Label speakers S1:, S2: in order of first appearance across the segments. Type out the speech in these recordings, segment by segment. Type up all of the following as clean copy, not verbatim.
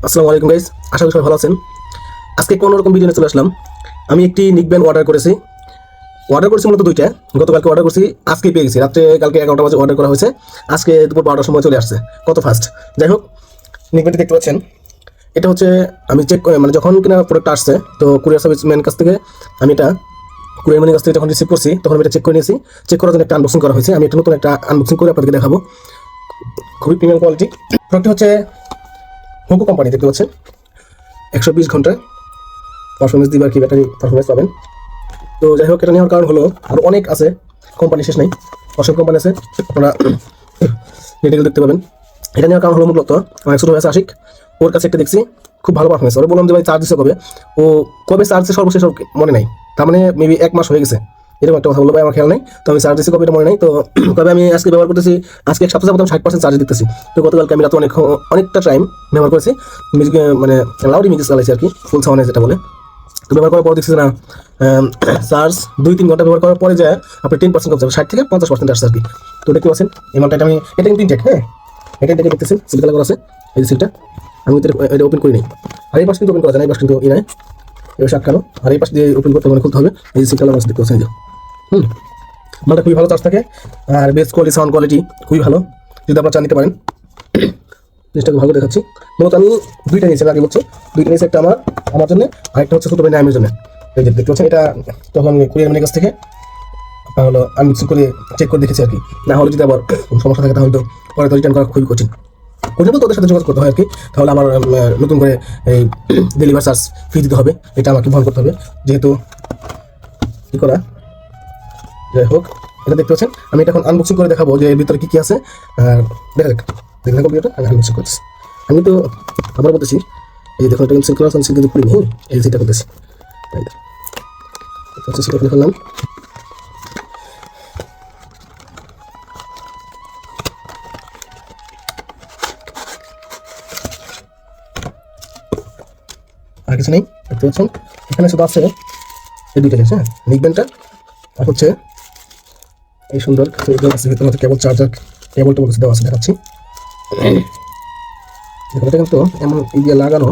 S1: আসসালামু আলাইকুম গাইস, আশা করি সবাই ভালো আছেন। আজকে কোনো রকম ভিডিও নিয়ে চলে আসলাম। আমি একটি নিকব্যান্ড অর্ডার করেছি মূলত দুইটা। গতকালকে অর্ডার করছি, আজকে পেয়ে গেছি। রাত্রে কালকে 11টা বাজে অর্ডার করা হয়েছে, আজকে দুপুর 12টার সময় চলে আসছে। কত ফাস্ট! যাই হোক, নিকব্যান্ডটি দেখতে পাচ্ছেন। এটা হচ্ছে আমি চেক করে, মানে যখন কিনা প্রোডাক্ট আসছে, তো কুরিয়ার সার্ভিস ম্যান কাছ থেকে আমি এটা কুরিয়ার ম্যানের কাছ থেকে যখন রিসিভ করছি, তখন আমি এটা চেক করে নিয়েছি। চেক করার জন্য একটা আনবক্সিং করা হয়েছে। আমি একটা নতুন একটা আনবক্সিং করে আপনাদেরকে দেখাবো। খুবই প্রিমিয়াম কোয়ালিটি প্রোডাক্টটি হচ্ছে হোকো কোম্পানি। দেখতে পাচ্ছেন 120 ঘন্টা পারফরমেন্স দিবার কি ব্যাটারি পারফরমেন্স পাবেন। তো যাই হোক, এটা নেওয়ার কারণ হলো আরও অনেক আছে, কোম্পানি শেষ নাই, অসংখ্য কোম্পানি আছে, আপনারা ডিটেল দেখতে পাবেন। এটা নেওয়ার কারণ হলো মূলত আমার ছোটো ভাই আছে আশিক, ওর কাছে একটা দেখছি খুব ভালো পারফরমেন্স। ওরা বললাম যে ভাই চার্জ দিচ্ছে কবে, ও কবে চার্জ দিচ্ছে সর্বশেষ মনে নাই, তার মানে মেবি 1 মাস হয়ে গেছে, এরকম একটা কথা বললো। ভাই আমার খেয়াল নেই, তো আমি চার্জ দিচ্ছি কবে এটা মনে নাই। তো কবে আমি আজকে ব্যবহার করতেছি, আজকে 1 সপ্তাহ যাবত 60% চার্জ দিতেছি। তো গতকালকে আমি রাতে অনেকটা টাইম ব্যবহার করেছি, মিউজিক মানে লাউড মিউজিক চালাইছি আর কি, ফুল সাউন্ডে যেটা বলে। তো ব্যবহার করার পর দেখছি না, চার্জ 2-3 ঘন্টা ব্যবহার করার পরে যায় আপনি 10% কমছে, 60 থেকে 50% আসছে আর কি। তো দেখতে পাচ্ছেন এই মালটা আমি, এটা কিন্তু ইনটেক, হ্যাঁ এটা ইনটেকে দেখতেছেন, সিল কালার করা আছে এই সিলটা। আমি এটা ওপেন করি নাই, আর এই পাশ কিন্তু ওপেন করা যায় না, এই পাশ কিন্তু ই নাই, এবার আটকানো, আর এই পাশ দিয়ে ওপেন করতে মানে খুলতে হবে। এই সিল কালার আছে, দেখতে পাচ্ছেন। মালটা খুবই ভালো চার্জ থাকে, আর বেস কোয়ালিটি সাউন্ড কোয়ালিটি খুবই ভালো, যদি আপনারা চান নিতে পারেন। জিনিসটাকে ভালো দেখাচ্ছি। মূলত আমি দুইটা নিয়েছি, আগে বলছি দুইটা নিয়েছি, একটা আমার জন্য, আরেকটা হচ্ছে ছোটো ভাই নামের জন্য। এই যে দেখতে পাচ্ছেন, এটা তখন কুরিয়ার ম্যানের কাছ থেকে হলো আমি করে চেক করে দেখেছি আর কি। না হলে যদি আবার সমস্যা থাকে তাহলে তো পরে তো রিটার্ন করা খুবই কঠিন। কঠিন বলতে ওদের সাথে যোগাযোগ করতে হয় আর কি, তাহলে আমার নতুন করে এই ডেলিভারি চার্জ ফি দিতে হবে, এটা আমাকে বহন করতে হবে যেহেতু কী করা। যাই হোক, এটা দেখতে পাচ্ছেন, আমি এটা এখন আনবক্সিং করে দেখাবো যে এর ভিতরে কী কী আছে। আর দেখে দেখেন কম্পিউটার আমি আনবক্সিং করতেছি। আমি তো আবার বলতেছি, এই দেখুন এটা কিন্তু কিন্তু করিনি, এই যেটা করতেছি সেটা খুলে ফেললাম। আর কিছু নেই, দেখতে পাচ্ছেন এখানে শুধু আছে এই দুইটা জিনিস, হ্যাঁ নিকব্যান্ডটা আর হচ্ছে এই সুন্দর আছে ভিতরে হচ্ছে কেবল চার্জার, কেবলটা বলতে দেওয়া আছে, দেখাচ্ছি। দেখুন এটা কিন্তু এমন দিয়ে লাগানো,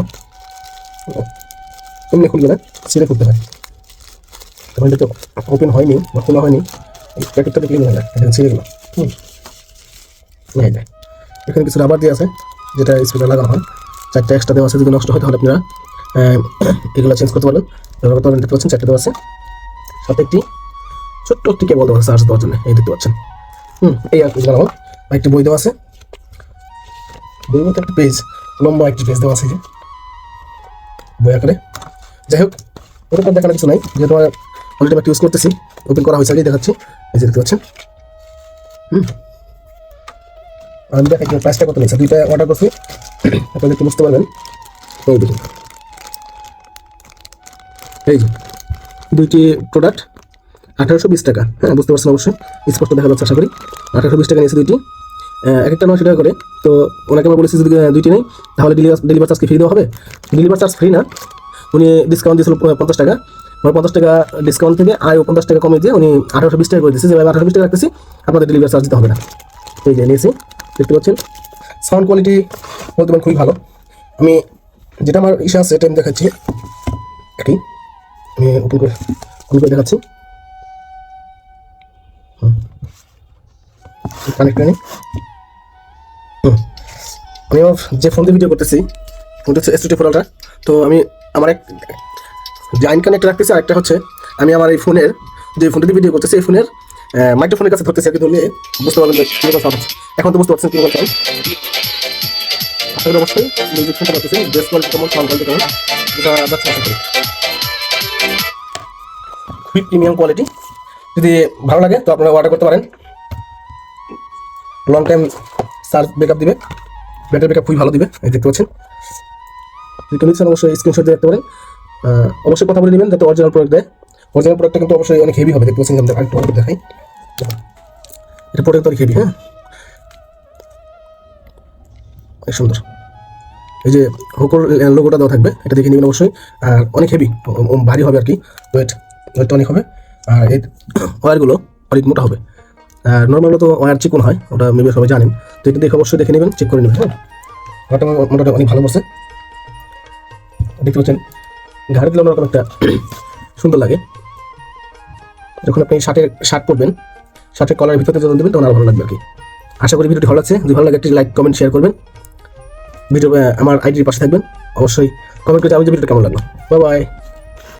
S1: এমনি খুলবে না, ছিঁড়ে খুলতে হয়। তখন এটা তো ওপেন হয়নি বা খোলা হয়নি, এই প্যাকেটটা দেখলেই বোঝা যায় এটা ছিঁড়ে গেল। এখানে কিছু রাবার দিয়ে আছে যেটা স্পিকার লাগানো হয়, 4টা এক্সট্রা দেওয়া আছে, যদি নষ্ট হয় তাহলে আপনারা এগুলো চেঞ্জ করতে পারেন, ব্যবহার করতে পারেন। দেখতে পাচ্ছেন 4টা দেওয়া আছে, সাথে একটি ছোট্ট একটি কেবল দেওয়া আছে চার্জ দেওয়ার জন্য, এই দেখতে পাচ্ছেন। এই আর কিছু বানাবো, একটি বই দেওয়া আছে, বইয়ের মধ্যে একটা পেজ, লম্বা একটি পেজ দেওয়া আছে যে বই আকারে। যাই হোক, ওটা তো দেখানোর কিছু নাই, যেহেতু অলরেডি আমি ইউজ করতেছি, ওপেন করা হয়েছে আগেই দেখাচ্ছি, এই যে দেখতে পাচ্ছেন। আমি দেখাই প্রাইসটা কত নিয়েছে, দুইটা অর্ডার করছি, আপনাদের একটু বুঝতে পারবেন। এই দেখুন, এই যে দুইটি প্রোডাক্ট 1820 টাকা, হ্যাঁ বুঝতে পারছেন অবশ্যই, স্পষ্ট দেখা যাচ্ছে আশা করি। 1820 টাকা নিয়েছে দুইটি, এক একটা 900 টাকা করে। তো ওনাকে আমরা বলেছি যদি দুইটি নেই তাহলে ডেলিভারি চার্জ কি ফ্রি দেওয়া হবে। ডেলিভারি চার্জ ফ্রি না, উনি ডিসকাউন্ট দিয়েছিল 50 টাকা, 50 টাকা ডিসকাউন্ট থেকে আরও 50 টাকা কমিয়ে দিয়ে উনি 1820 টাকা করে দিয়েছে, যে 1820 টাকা রাখতেছি, আপনাদের ডেলিভারি চার্জ দিতে হবে না। এই যে নিয়েছি, দেখতে পাচ্ছেন সাউন্ড কোয়ালিটি বলতে পারেন খুবই ভালো। আমি যেটা আমার ইচ্ছা আছে সেটা আমি দেখাচ্ছি, একই আমি ওপেন করে দেখাচ্ছি। কানেক্ট করি, আমি আমার যে ফোন দিয়ে ভিডিও করতেছি, ফোনটা হচ্ছে S24 Ultra। তো আমি আমার এক জাইন কানেক্ট রাখতেছি, আরেকটা হচ্ছে আমি আমার এই ফোনের যে ফোনটা দিয়ে ভিডিও করতেছি, এই ফোনের মাইক্রোফোনের কাছে ধরতেছি আর কি, ধরলে বুঝতে পারবেন যে কীরকম সাউন্ড হচ্ছে। এখন তো বুঝতে পারছেন কীরকম সাউন্ড, আশা করি অবশ্যই মিউজিক শুনতে পারতেছেন, বেস কোয়ালিটি কেমন, সাউন্ড কোয়ালিটি কেমন, যেটা যাচ্ছে আশা করি খুবই প্রিমিয়াম কোয়ালিটি। যদি ভালো লাগে তো আপনারা অর্ডার করতে পারেন। লং টাইম চার্জ ব্যাকআপ দিবে, ব্যাটারি ব্যাকআপ খুবই ভালো দিবে, এই দেখতে পাচ্ছেন। যদি কেউ নিচ্ছেন অবশ্যই স্ক্রিনশট দিয়ে রাখতে পারেন, অবশ্যই কথা বলে নেবেন যাতে অরিজিনাল প্রোডাক্ট দেয়। অরিজিনাল প্রোডাক্টটা কিন্তু অবশ্যই অনেক হেভি হবে, দেখতে পাচ্ছেন। আরেকটু দেখাই, এটা প্রোডাক্ট অনেক হেভি, হ্যাঁ অনেক সুন্দর। এই যে হোকোর লোগোটা দেওয়া থাকবে, এটা দেখে নেবেন অবশ্যই। আর অনেক হেভি, ভারী হবে আর কি, ওয়েটটা অনেক হবে। আর এই ওয়্যারগুলো অনেক মোটা হবে, আর নর্মাল তো ওয়্যার চিকন হয়, ওটা মেবি সবাই জানেন। তো এটা দেখে অবশ্যই দেখে নেবেন, চেক করে নেবেন। হ্যাঁ ওটা মোটাটা অনেক ভালো পড়ছে, দেখতে পাচ্ছেন ঘাড়ে দিলে অন্যরকম একটা সুন্দর লাগে। যখন আপনি শার্ট পরবেন, শার্টের কলারের ভিতরে যখন দেবেন তখন আরও ভালো লাগবে আর কি। আশা করি ভিডিওটি ভালো লাগছে। যদি ভালো লাগে একটি লাইক, কমেন্ট, শেয়ার করবেন। ভিডিও আমার আইডির পাশে থাকবেন, অবশ্যই কমেন্ট করে জানাবেন যে ভিডিওটা কেমন লাগলো। Bye bye.